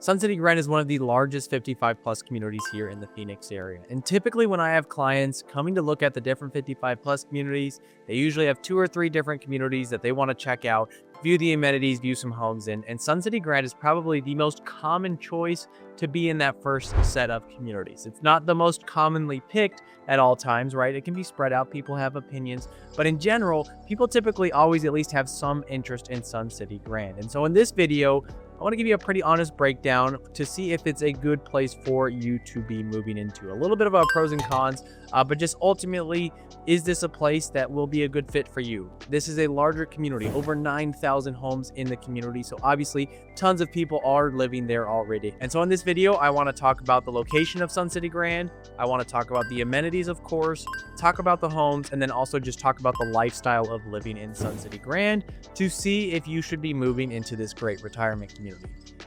Sun City Grand is one of the largest 55 plus communities here in the Phoenix area. And typically when I have clients coming to look at the different 55 plus communities, they usually have 2 or 3 different communities that they want to check out, view the amenities, view some homes in. And Sun City Grand is probably the most common choice to be in that first set of communities. It's not the most commonly picked at all times, right? It can be spread out. People have opinions, but in general, people typically always at least have some interest in Sun City Grand. And so in this video, I want to give you a pretty honest breakdown to see if it's a good place for you to be moving into. A little bit about pros and cons, but just ultimately, is this a place that will be a good fit for you? This is a larger community, over 9,000 homes in the community. So obviously, tons of people are living there already. And so in this video, I want to talk about the location of Sun City Grand. I want to talk about the amenities, of course, talk about the homes, and then also just talk about the lifestyle of living in Sun City Grand to see if you should be moving into this great retirement community.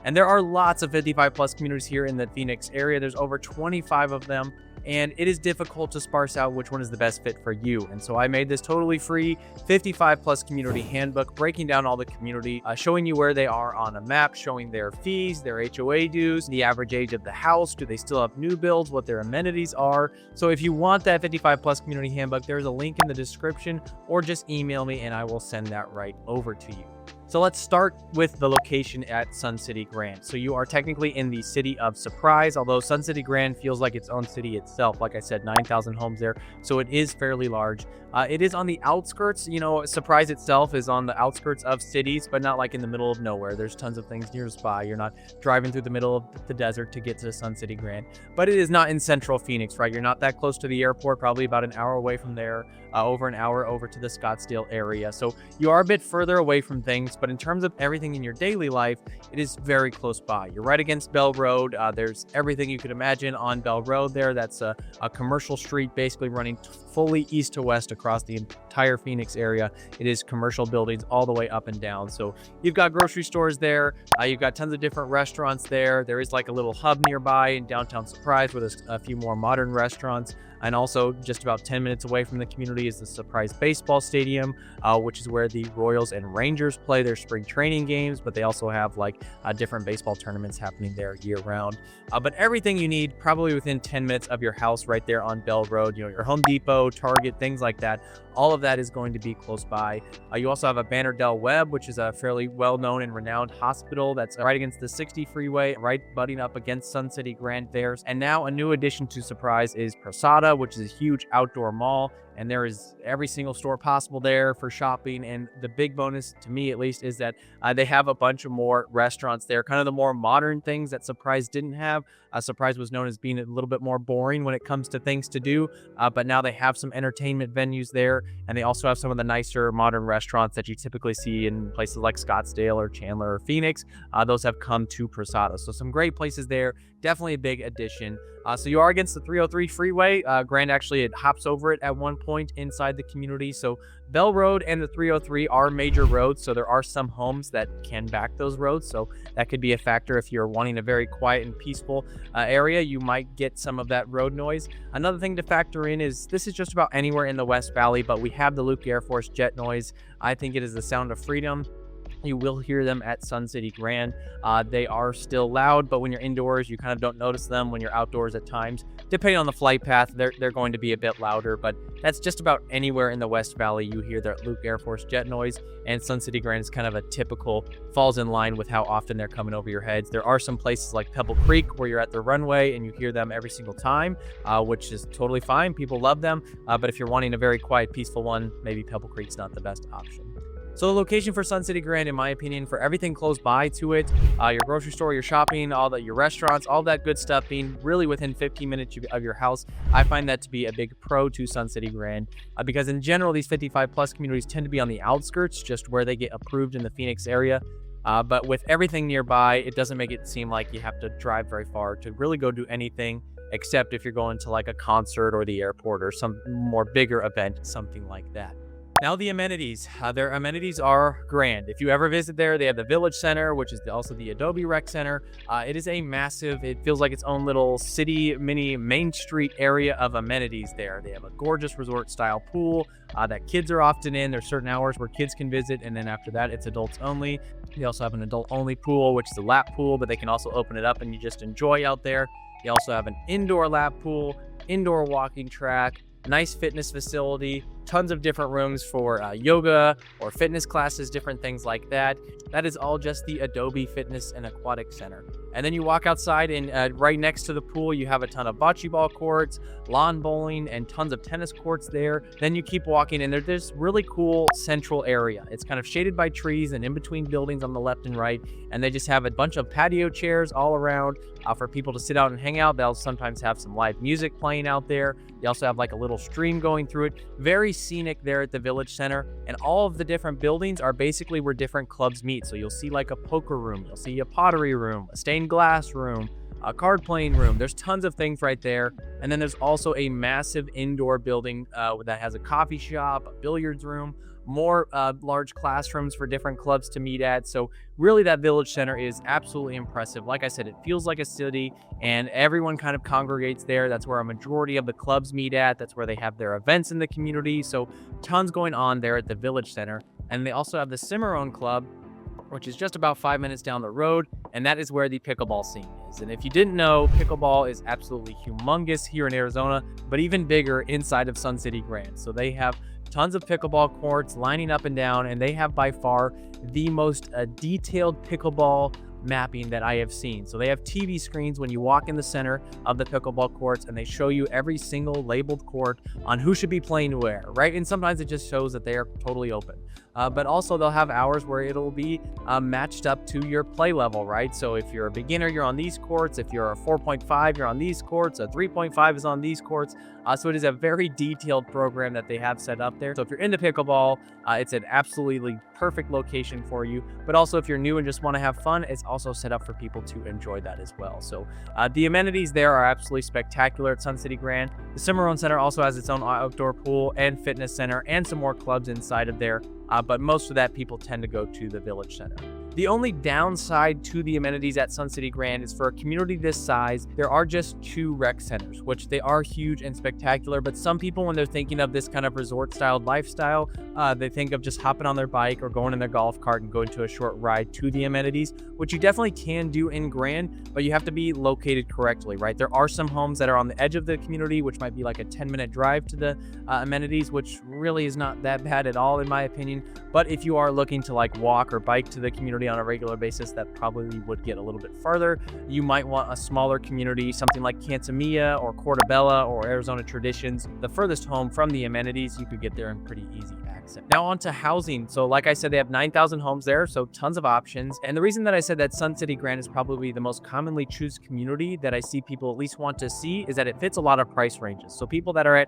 And there are lots of 55 plus communities here in the Phoenix area. There's over 25 of them, and it is difficult to sparse out which one is the best fit for you. And so I made this totally free 55 plus community handbook, breaking down all the community, showing you where they are on a map, showing their fees, their HOA dues, the average age of the house, do they still have new builds, what their amenities are. So if you want that 55 plus community handbook, there's a link in the description, or just email me and I will send that right over to you. So let's start with the location at Sun City Grand. So you are technically in the city of Surprise, although Sun City Grand feels like its own city itself. Like I said, 9,000 homes there, so it is fairly large. It is on the outskirts. You know, Surprise itself is on the outskirts of cities, but not like in the middle of nowhere. There's tons of things nearby. You're not driving through the middle of the desert to get to Sun City Grand, but it is not in central Phoenix, right? You're not that close to the airport, probably about an hour away from there, over an hour over to the Scottsdale area. So you are a bit further away from things, but in terms of everything in your daily life, it is very close by. You're right against Bell Road. There's everything you could imagine on Bell Road there. That's a commercial street basically running fully east to west across the entire Phoenix area. It is commercial buildings all the way up and down. So you've got grocery stores there. You've got tons of different restaurants there. There is like a little hub nearby in downtown Surprise where there's a few more modern restaurants. And also just about 10 minutes away from the community is the Surprise Baseball Stadium, which is where the Royals and Rangers play their spring training games, but they also have like different baseball tournaments happening there year round. But everything you need probably within 10 minutes of your house right there on Bell Road, you know, your Home Depot, Target, things like that. All of that is going to be close by. You also have a Banner Del Webb, which is a fairly well-known and renowned hospital that's right against the 60 freeway, right butting up against Sun City Grand there. And now a new addition to Surprise is Posada, which is a huge outdoor mall. And there is every single store possible there for shopping. And the big bonus, to me at least, is that they have a bunch of more restaurants there, kind of the more modern things that Surprise didn't have. Surprise was known as being a little bit more boring when it comes to things to do, but now they have some entertainment venues there, and they also have some of the nicer modern restaurants that you typically see in places like Scottsdale or Chandler or Phoenix. Those have come to Posada. So some great places there. Definitely a big addition. So you are against the 303 freeway. Grand actually, it hops over it at one point inside the community. So Bell Road and the 303 are major roads. So there are some homes that can back those roads. So that could be a factor if you're wanting a very quiet and peaceful area. You might get some of that road noise. Another thing to factor in is this is just about anywhere in the West Valley, but we have the Luke Air Force jet noise. I think it is the sound of freedom. You will hear them at Sun City Grand. They are still loud, but when you're indoors, you kind of don't notice them. When you're outdoors at times, depending on the flight path, they're going to be a bit louder, but that's just about anywhere in the West Valley. You hear that Luke Air Force jet noise, and Sun City Grand is kind of a typical, falls in line with how often they're coming over your heads. There are some places like PebbleCreek where you're at the runway and you hear them every single time, which is totally fine. People love them, but if you're wanting a very quiet, peaceful one, maybe PebbleCreek's not the best option. So the location for Sun City Grand, in my opinion, for everything close by to it, your grocery store, your shopping, your restaurants, all that good stuff being really within 15 minutes of your house, I find that to be a big pro to Sun City Grand, because in general, these 55 plus communities tend to be on the outskirts, just where they get approved in the Phoenix area. But with everything nearby, it doesn't make it seem like you have to drive very far to really go do anything, except if you're going to like a concert or the airport or some more bigger event, something like that. Now the amenities. Their amenities are grand. If you ever visit there, they have the Village Center, which is also the Adobe Rec Center. It is a massive, it feels like its own little city, mini Main Street area of amenities there. They have a gorgeous resort style pool that kids are often in. There's certain hours where kids can visit, and then after that, it's adults only. They also have an adult only pool, which is a lap pool, but they can also open it up and you just enjoy out there. They also have an indoor lap pool, indoor walking track, nice fitness facility, tons of different rooms for yoga or fitness classes, different things like that. That is all just the Adobe Fitness and Aquatic Center. And then you walk outside and right next to the pool, you have a ton of bocce ball courts, lawn bowling, and tons of tennis courts there. Then you keep walking and there's this really cool central area. It's kind of shaded by trees and in between buildings on the left and right. And they just have a bunch of patio chairs all around for people to sit out and hang out. They'll sometimes have some live music playing out there. They also have like a little stream going through it. Very scenic there at the Village Center. And all of the different buildings are basically where different clubs meet. So you'll see like a poker room, you'll see a pottery room, a stained glass room, a card playing room. There's tons of things right there. And then there's also a massive indoor building that has a coffee shop, a billiards room, more large classrooms for different clubs to meet at. So really that Village Center is absolutely impressive. Like I said, it feels like a city and everyone kind of congregates there. That's where a majority of the clubs meet at. That's where they have their events in the community. So tons going on there at the Village Center. And they also have the Cimarron Club, which is just about 5 minutes down the road, and that is where the pickleball scene is. And if you didn't know, pickleball is absolutely humongous here in Arizona, but even bigger inside of Sun City Grand. So they have tons of pickleball courts lining up and down, and they have by far the most detailed pickleball mapping that I have seen. So they have TV screens when you walk in the center of the pickleball courts, and they show you every single labeled court on who should be playing where, right? And sometimes it just shows that they are totally open. But also they'll have hours where it'll be matched up to your play level, right? So if you're a beginner, you're on these courts. If you're a 4.5, you're on these courts. A 3.5 is on these courts. So it is a very detailed program that they have set up there. So if you're into pickleball, it's an absolutely perfect location for you. But also if you're new and just want to have fun, it's also set up for people to enjoy that as well. So the amenities there are absolutely spectacular at Sun City Grand. The Cimarron Center also has its own outdoor pool and fitness center and some more clubs inside of there. But most of that people tend to go to the Village Center. The only downside to the amenities at Sun City Grand is for a community this size, there are just 2 rec centers, which they are huge and spectacular. But some people, when they're thinking of this kind of resort-styled lifestyle, they think of just hopping on their bike or going in their golf cart and going to a short ride to the amenities, which you definitely can do in Grand, but you have to be located correctly, right? There are some homes that are on the edge of the community, which might be like a 10-minute drive to the amenities, which really is not that bad at all, in my opinion. But if you are looking to like walk or bike to the community on a regular basis, that probably would get a little bit farther. You might want a smaller community, something like Cantamilla or Portobello or Arizona Traditions, the furthest home from the amenities. You could get there in pretty easy access. Now on to housing. So like I said, they have 9,000 homes there, so tons of options. And the reason that I said that Sun City Grand is probably the most commonly choose community that I see people at least want to see is that it fits a lot of price ranges. So people that are at,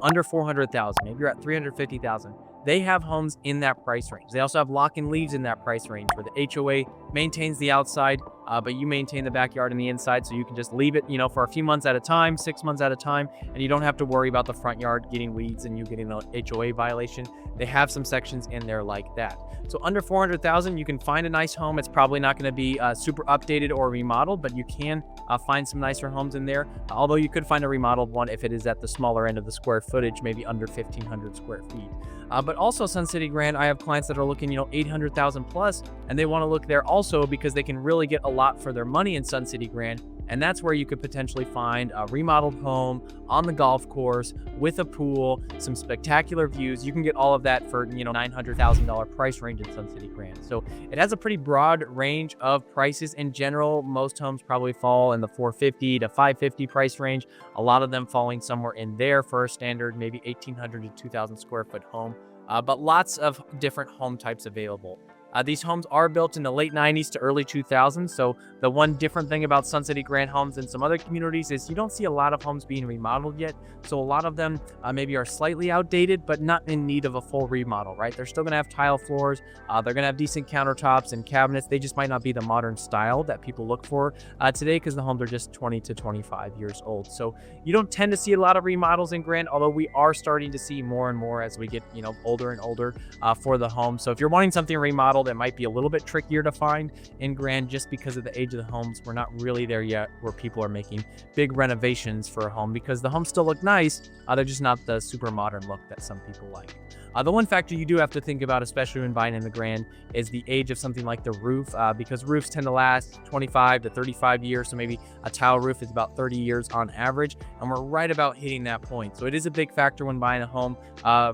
under 400,000, maybe you're at 350,000. They have homes in that price range. They also have lock and leaves in that price range where the HOA maintains the outside, but you maintain the backyard and the inside, so you can just leave it, for a few months at a time, 6 months at a time, and you don't have to worry about the front yard getting weeds and you getting an HOA violation. They have some sections in there like that. So under 400,000, you can find a nice home. It's probably not going to be super updated or remodeled, but you can find some nicer homes in there. Although you could find a remodeled one if it is at the smaller end of the square footage, maybe under 1,500 square feet. But also Sun City Grand, I have clients that are looking, 800,000 plus, and they want to look there also because they can really get a lot for their money in Sun City Grand. And that's where you could potentially find a remodeled home on the golf course with a pool, some spectacular views. You can get all of that for, $900,000 price range in Sun City Grand. So it has a pretty broad range of prices in general. Most homes probably fall in the 450 to 550 price range. A lot of them falling somewhere in there for a standard, maybe 1,800 to 2,000 square foot home. But lots of different home types available. These homes are built in the late 90s to early 2000s. So the one different thing about Sun City Grand homes and some other communities is you don't see a lot of homes being remodeled yet. So a lot of them maybe are slightly outdated, but not in need of a full remodel, right? They're still gonna have tile floors. They're gonna have decent countertops and cabinets. They just might not be the modern style that people look for today, because the homes are just 20 to 25 years old. So you don't tend to see a lot of remodels in Grand, although we are starting to see more and more as we get, older and older for the home. So if you're wanting something remodeled, it might be a little bit trickier to find in Grand just because of the age of the homes. We're not really there yet where people are making big renovations for a home, because the homes still look nice. They're just not the super modern look that some people like. The one factor you do have to think about, especially when buying in the Grand, is the age of something like the roof, because roofs tend to last 25 to 35 years. So maybe a tile roof is about 30 years on average, and we're right about hitting that point. So it is a big factor when buying a home.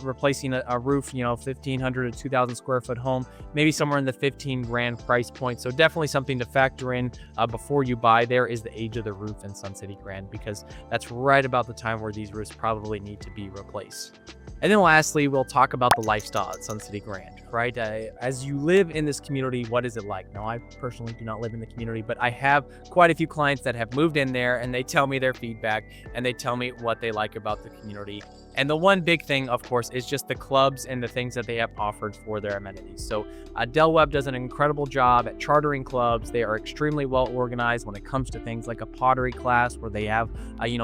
Replacing a roof, 1,500 to 2,000 square foot home, maybe somewhere in the 15 grand price point. So definitely something to factor in before you buy. There is the age of the roof in Sun City Grand, because that's right about the time where these roofs probably need to be replaced. And then lastly, we'll talk about the lifestyle at Sun City Grand, right? As you live in this community, what is it like? Now, I personally do not live in the community, but I have quite a few clients that have moved in there, and they tell me their feedback, and they tell me what they like about the community. And the one big thing, of course, is just the clubs and the things that they have offered for their amenities. So Del Webb does an incredible job at chartering clubs. They are extremely well organized when it comes to things like a pottery class, where they have,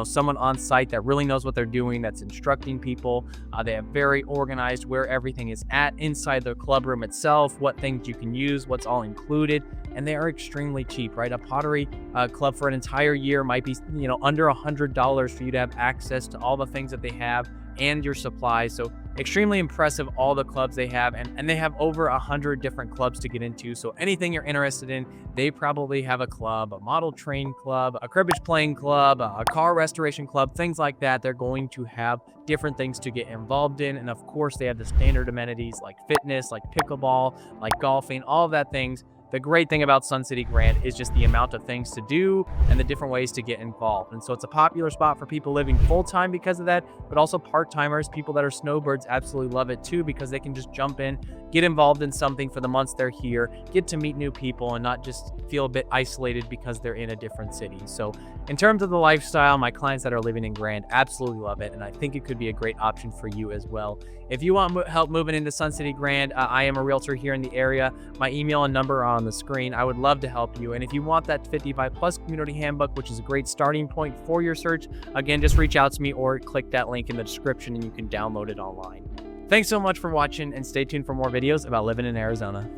someone on site that really knows what they're doing, that's instructing people. They have very organized where everything is at inside the club room itself, what things you can use, what's all included. And they are extremely cheap, right? A pottery club for an entire year might be, under $100 for you to have access to all the things that they have and your supplies. So extremely impressive, all the clubs they have, and they have over 100 different clubs to get into. So anything you're interested in, they probably have a club, a model train club, a cribbage playing club, a car restoration club, things like that. They're going to have different things to get involved in. And of course, they have the standard amenities like fitness, like pickleball, like golfing, all of that things. The great thing about Sun City Grand is just the amount of things to do and the different ways to get involved. And so it's a popular spot for people living full-time because of that, but also part-timers, people that are snowbirds absolutely love it too, because they can just jump in, get involved in something for the months they're here, get to meet new people, and not just feel a bit isolated because they're in a different city. So in terms of the lifestyle, my clients that are living in Grand absolutely love it, and I think it could be a great option for you as well. If you want help moving into Sun City Grand, I am a realtor here in the area. My email and number are on the screen. I would love to help you. And if you want that 55 plus community handbook, which is a great starting point for your search, again, just reach out to me or click that link in the description and you can download it online. Thanks so much for watching, and stay tuned for more videos about living in Arizona.